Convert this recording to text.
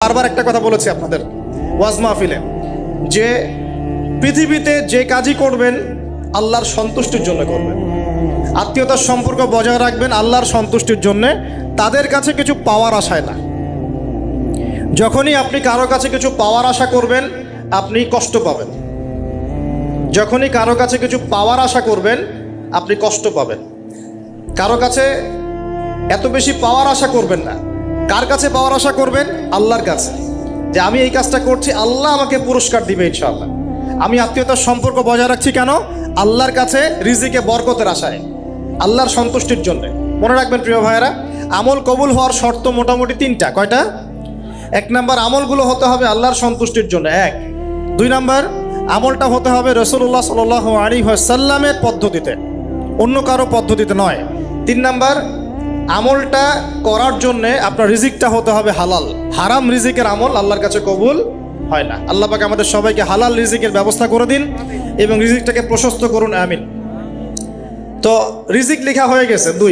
বারবার একটা কথা বলেছি আপনাদের ওয়াজ মাহফিলে, যে পৃথিবীতে যে কাজই করবেন আল্লাহর সন্তুষ্টির জন্য করবেন। আত্মীয়তার সম্পর্ক বজায় রাখবেন আল্লাহর সন্তুষ্টির জন্য, তাদের কাছে কিছু পাওয়ার আশায় না। যখনই আপনি কারো কাছে কিছু পাওয়ার আশা করবেন আপনি কষ্ট পাবেন। যখনই কারো কাছে কিছু পাওয়ার আশা করবেন আপনি কষ্ট পাবেন। কারো কাছে এত বেশি পাওয়ার আশা করবেন না। কার কাছে পাওয়ার আশা করবেন? আল্লাহর কাছে, যে আমি এই কাজটা করছি আল্লাহ আমাকে পুরস্কার দিবে ইনশাআল্লাহ। আমি আত্মীয়তার সম্পর্ক বজায় রাখছি কেন? আল্লাহর কাছে রিজিকে বরকতের আশায়, আল্লাহর সন্তুষ্টির জন্য। মনে রাখবেন প্রিয় ভাইয়েরা, আমল কবুল হওয়ার শর্ত মোটামুটি তিনটা। কয়টা? 1 নাম্বার, আমলগুলো হতে হবে আল্লাহর সন্তুষ্টির জন্য। 1। 2 নাম্বার, আমলটা হতে হবে রাসূলুল্লাহ সাল্লাল্লাহু আলাইহি ওয়াসাল্লামের পদ্ধতিতে, অন্য কারো পদ্ধতিতে নয়। 3 নাম্বার, আমলটা করার জন্যে আপনার রিজিকটা হতে হবে হালাল। হারাম রিজিকের আমল আল্লাহর কাছে কবুল হয় না। আল্লাহ পাক আমাদের সবাইকে হালাল রিজিকের ব্যবস্থা করে দিন এবং রিজিকটাকে প্রশস্ত করুন, আমিন। তো রিজিক লেখা হয়ে গেছে 2।